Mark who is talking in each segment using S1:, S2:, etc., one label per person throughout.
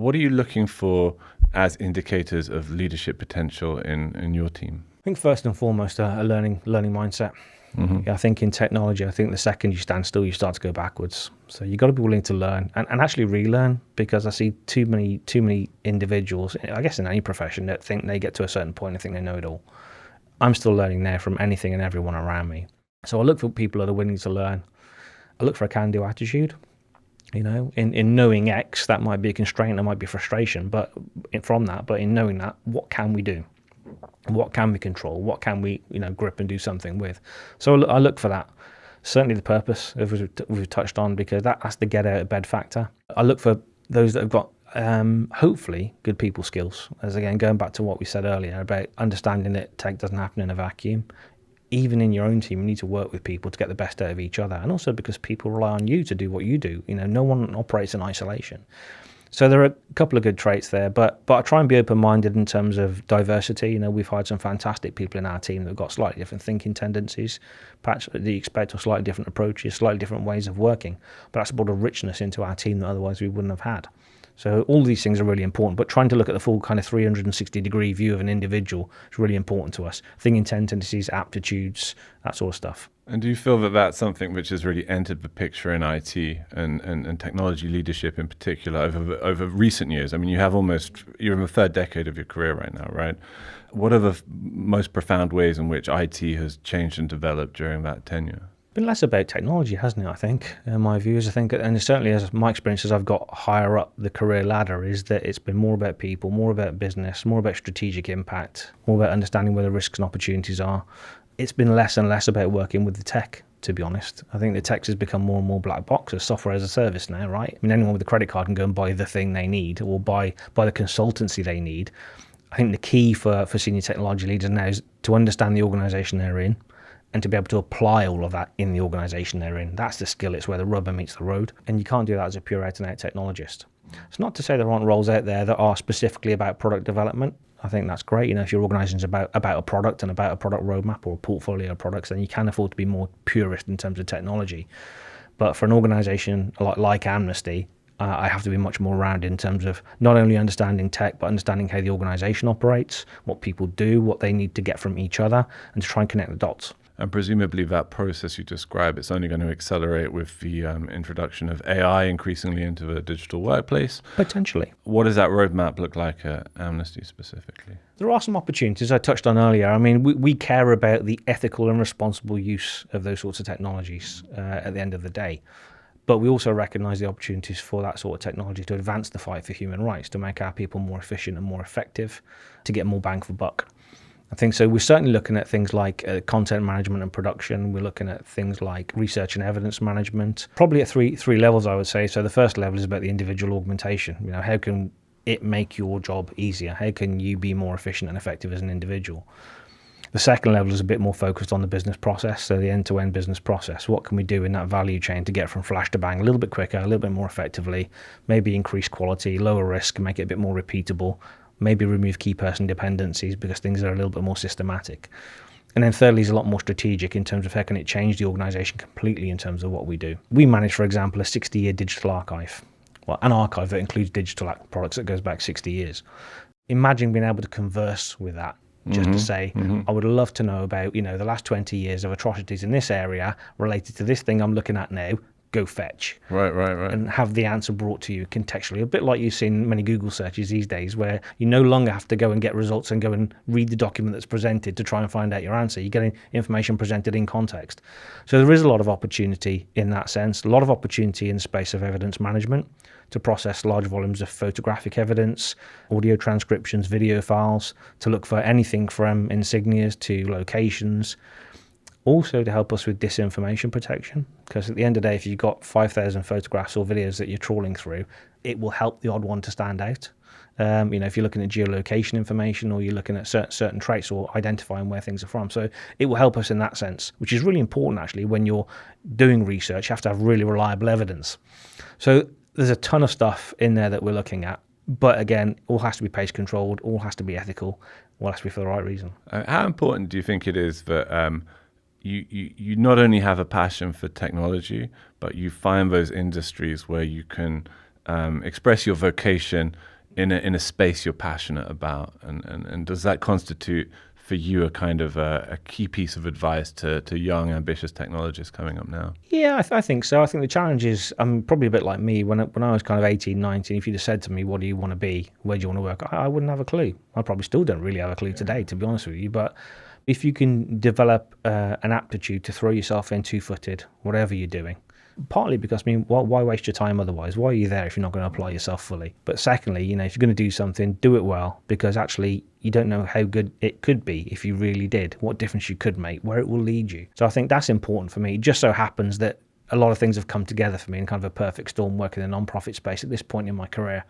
S1: What are you looking for as indicators of leadership potential in your team?
S2: I think first and foremost, a learning mindset. Yeah, I think in technology, I think the second you stand still, you start to go backwards. So you've got to be willing to learn and actually relearn, because I see too many individuals, I guess in any profession, that think they get to a certain point and think they know it all. I'm still learning now from anything and everyone around me. So I look for people that are willing to learn. I look for a can-do attitude. In knowing X, that might be a constraint, that might be frustration, but in knowing that, what can we do? What can we control? What can we, grip and do something with? So I look for that. Certainly the purpose, as we've touched on, because that's the get out of bed factor. I look for those that have got, hopefully, good people skills. As again, going back to what we said earlier about understanding that tech doesn't happen in a vacuum. Even in your own team, you need to work with people to get the best out of each other. And also because people rely on you to do what you do. No one operates in isolation. So there are a couple of good traits there, but I try and be open-minded in terms of diversity. We've hired some fantastic people in our team that have got slightly different thinking tendencies, perhaps that you expect, or slightly different approaches, slightly different ways of working. But that's brought a richness into our team that otherwise we wouldn't have had. So all these things are really important, but trying to look at the full kind of 360-degree view of an individual is really important to us. Thinking tendencies, aptitudes, that sort of stuff.
S1: And do you feel that that's something which has really entered the picture in IT and technology leadership in particular over recent years? I mean, you're in the third decade of your career right now, right? What are the most profound ways in which IT has changed and developed during that tenure?
S2: Been less about technology, hasn't it? I think, in my views, and certainly as my experience as I've got higher up the career ladder, is that it's been more about people, more about business, more about strategic impact, more about understanding where the risks and opportunities are. It's been less and less about working with the tech, to be honest. I think the tech has become more and more black box as software as a service now, right? I mean, anyone with a credit card can go and buy the thing they need, or buy the consultancy they need. I think the key for senior technology leaders now is to understand the organization they're in, and to be able to apply all of that in the organization they're in. That's the skill. It's where the rubber meets the road. And you can't do that as a pure out-and-out technologist. It's not to say there aren't roles out there that are specifically about product development. I think that's great. If your organization's about a product and about a product roadmap or a portfolio of products, then you can afford to be more purist in terms of technology. But for an organization like Amnesty, I have to be much more rounded in terms of not only understanding tech, but understanding how the organization operates, what people do, what they need to get from each other, and to try and connect the dots.
S1: And presumably that process you describe, it's only going to accelerate with the introduction of AI increasingly into the digital workplace.
S2: Potentially.
S1: What does that roadmap look like at Amnesty specifically?
S2: There are some opportunities I touched on earlier. I mean, we care about the ethical and responsible use of those sorts of technologies at the end of the day. But we also recognize the opportunities for that sort of technology to advance the fight for human rights, to make our people more efficient and more effective, to get more bang for buck. I think so. We're certainly looking at things like content management and production. We're looking at things like research and evidence management, probably at three levels, I would say. So the first level is about the individual augmentation. How can it make your job easier? How can you be more efficient and effective as an individual? The second level is a bit more focused on the business process, so the end-to-end business process. What can we do in that value chain to get from flash to bang a little bit quicker, a little bit more effectively, maybe increase quality, lower risk, make it a bit more repeatable, maybe remove key person dependencies because things are a little bit more systematic. And then thirdly is a lot more strategic in terms of how can it change the organization completely in terms of what we do. We manage, for example, a 60-year digital archive. Well, an archive that includes digital products that goes back 60 years. Imagine being able to converse with that. Just to say, I would love to know about, the last 20 years of atrocities in this area related to this thing I'm looking at now. Go fetch.
S1: Right.
S2: And have the answer brought to you contextually. A bit like you see in many Google searches these days, where you no longer have to go and get results and go and read the document that's presented to try and find out your answer. You're getting information presented in context. So there is a lot of opportunity in that sense, a lot of opportunity in the space of evidence management to process large volumes of photographic evidence, audio transcriptions, video files, to look for anything from insignias to locations. Also to help us with disinformation protection, because at the end of the day, if you've got 5,000 photographs or videos that you're trawling through, it will help the odd one to stand out. If you're looking at geolocation information or you're looking at certain traits or identifying where things are from. So it will help us in that sense, which is really important actually when you're doing research. You have to have really reliable evidence. So there's a ton of stuff in there that we're looking at. But again, all has to be pace controlled, all has to be ethical, all has to be for the right reason.
S1: How important do you think it is that you not only have a passion for technology, but you find those industries where you can express your vocation in a space you're passionate about, and does that constitute for you a kind of a key piece of advice to young ambitious technologists coming up now?
S2: Yeah, I think so. I think the challenge is, I'm probably a bit like me. When I was kind of 18, 19, if you'd have said to me, what do you want to be? Where do you want to work? I wouldn't have a clue. I probably still don't really have a clue today, to be honest with you. But if you can develop an aptitude to throw yourself in two-footed, whatever you're doing, partly because, I mean, why waste your time otherwise? Why are you there if you're not going to apply yourself fully? But secondly, if you're going to do something, do it well, because actually you don't know how good it could be if you really did, what difference you could make, where it will lead you. So I think that's important for me. It just so happens that a lot of things have come together for me in kind of a perfect storm, working in a non-profit space at this point in my career,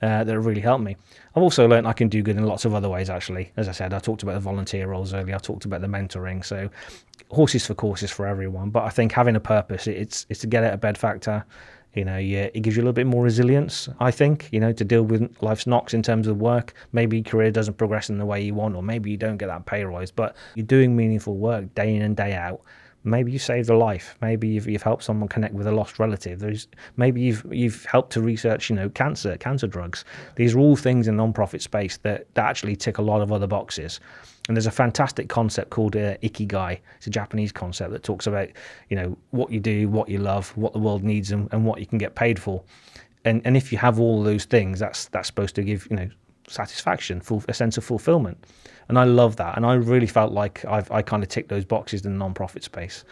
S2: that have really helped me. I've also learned I can do good in lots of other ways, actually. As I said, I talked about the volunteer roles earlier, I talked about the mentoring. So horses for courses for everyone. But I think having a purpose, it's to get out of bed factor. It gives you a little bit more resilience, I think, to deal with life's knocks in terms of work. Maybe your career doesn't progress in the way you want, or maybe you don't get that pay rise, but you're doing meaningful work day in and day out. Maybe you saved a life. Maybe you've helped someone connect with a lost relative. Maybe you've helped to research, cancer drugs. These are all things in non-profit space that actually tick a lot of other boxes. And there's a fantastic concept called ikigai. It's a Japanese concept that talks about, what you do, what you love, what the world needs, and what you can get paid for. And if you have all those things, that's supposed to give, satisfaction, a sense of fulfillment. And I love that. And I really felt like I kind of ticked those boxes in the non-profit space.